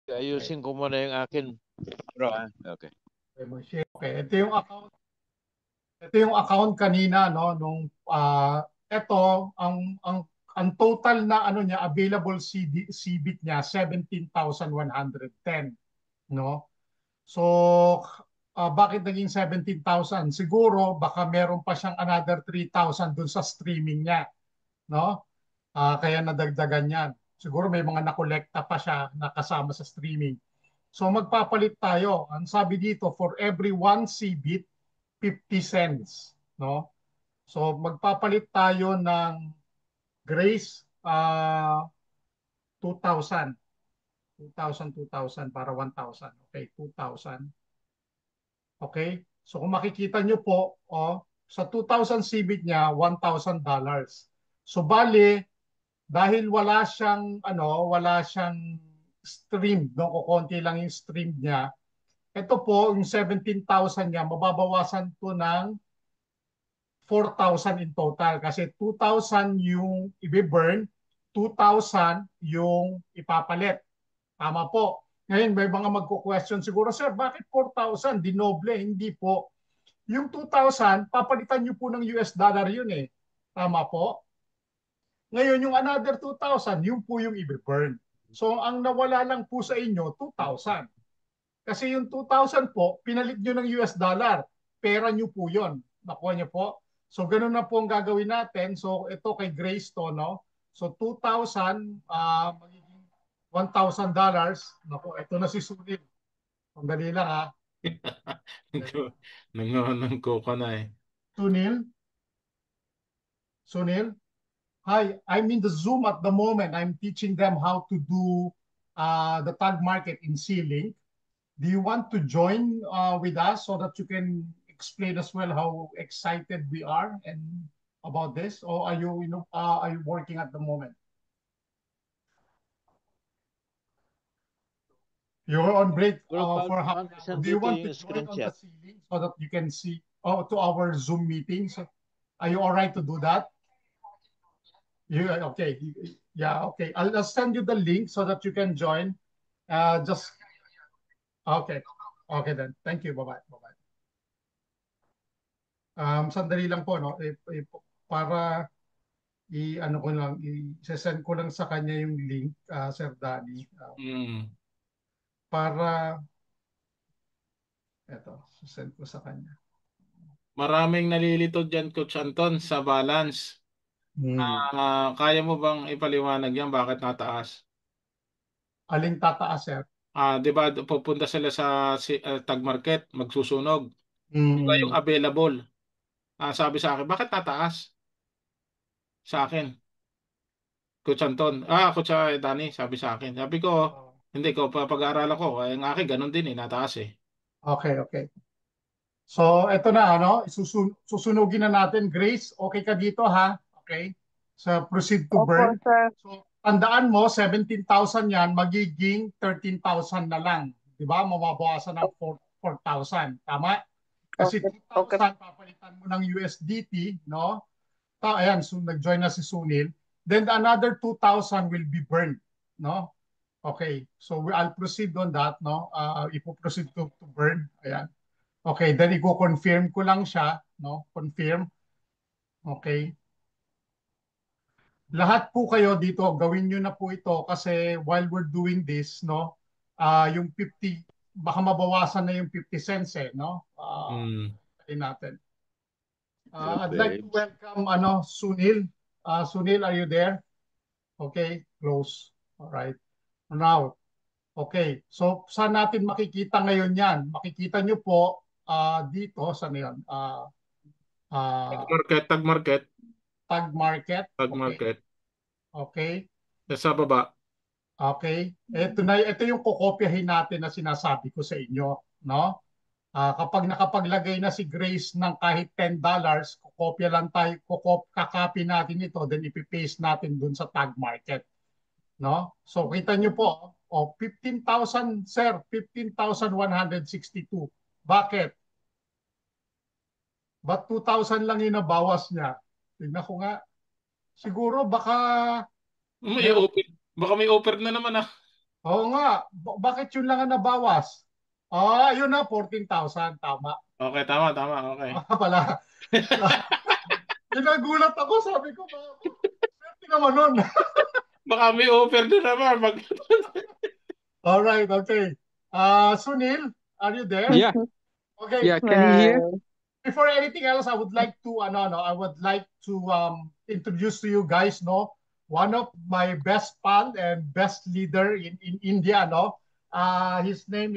Ayusin ko muna yung akin. Bro, okay. Okay, ito yung account kanina, no, nung ito ang total na ano niya available CBIT niya 17,110, no? So bakit naging 17,000? Siguro baka meron pa siyang another 3,000 dun sa streaming niya, no? Kaya nadagdagan yan. Siguro may mga nakolekta pa siya na kasama sa streaming. So magpapalit tayo. Ang sabi dito, for every 1 CBIT, 50 cents. No? So magpapalit tayo ng Grace 2,000. 2,000 para 1,000. Okay, 2,000. Okay? So kung makikita nyo po, sa 2,000 CBIT niya, $1,000. So bali, dahil wala siyang stream, no, kukonti lang yung stream niya. Ito po, yung 17,000 niya, mababawasan to ng 4,000 in total kasi 2,000 yung i-burn, 2,000 yung ipapalit. Tama po. Ngayon, may mga magko-question siguro, sir, bakit 4,000? Dinoble. Hindi po. Yung 2,000, papalitan nyo po ng US dollar yun eh. Tama po. Ngayon, yung another 2,000, yun po yung i-burn. So, ang nawala lang po sa inyo, 2,000. Kasi yung 2,000 po, pinalit nyo ng US dollar. Pera nyo po yun. Nakuha nyo po. So, ganun na po ang gagawin natin. So, ito kay Grace to, no? So, 2,000, magiging $1,000. Naku, ito na si Sunil. Sandali lang ha. Nangonan ko ka na eh. Sunil? Sunil? Hi, I'm in the Zoom at the moment. I'm teaching them how to do the tag market in C-Link. Do you want to join with us so that you can explain as well how excited we are and about this? Or are you working at the moment? You're on break for half an hour. Do you want to join on the C-Link so that you can see to our Zoom meetings? Are you all right to do that? Okay. Yeah, okay. I'll send you the link so that you can join. Just okay. Okay then. Thank you. Bye-bye. Bye-bye. Sandali lang po, no? Para ano ko lang, i-send ko lang sa kanya yung link, Sir Danny. Para eto, send ko sa kanya. Maraming nalilito dyan, Coach Anton, sa balance. Kaya mo bang ipaliwanag yan? Bakit nataas? Aling tataas, sir? Di ba pupunta sila sa tag market, magsusunog. Di ba yung Mm. available? Sabi sa akin, bakit nataas? Sa akin. Coach Anton. Coach Danny, sabi sa akin. Sabi ko, hindi ko, pag-aaralan ko. Ang akin, ganun din eh, nataas eh. Okay, okay. So, eto na, ano, susunugin na natin. Grace, okay ka dito, ha? Okay? So, proceed to burn. Opo, sir. So, tandaan mo, 17,000 yan, magiging 13,000 na lang. Di ba? Mababawasan ng 4,000. Tama? Kasi Okay. 2,000, papalitan mo ng USDT, no? Ayan, so nag-join na si Sunil. Then another 2,000 will be burned, no? Okay, so I'll proceed on that, no? Ipo-proceed to burn. Ayan. Okay, then i-confirm ko lang siya, no? Confirm. Okay. Lahat po kayo dito, gawin nyo na po ito kasi while we're doing this, no? Yung 50, baka mabawasan na yung 50 cents eh, no? Natin. I'd like to welcome Sunil. Sunil, are you there? Okay, close. All right. Now, okay. So, saan natin makikita ngayon yan? Makikita nyo po dito, saan yun? Tag market. Tag market. Tag Okay. market. Okay. Sa baba. Okay. Ito yung kukopyahin natin na sinasabi ko sa inyo, no? Kapag nakapaglagay na si Grace ng kahit $10, kukopya lang tayo, kakopy natin ito, then ipipaste natin dun sa tag market. No? So kita nyo po, 15,000, sir, 15,162. Bakit? Ba't 2,000 lang yung nabawas niya? Tignan ko nga. Siguro baka May open. Baka may offer na naman . Oo nga, bakit yun lang ang nabawas? Ah, yun na, 14,000. Tama. Okay, tama, tama. Okay. Pala. Nagulat ako, sabi ko, swerte naman nun. Baka may offer din naman. All right, okay. Sunil, are you there? Yeah, Okay. yeah. Can you hear? Well, Before anything else, I would like to I would like to introduce to you guys, no, one of my best pal and best leader in India, no. His name is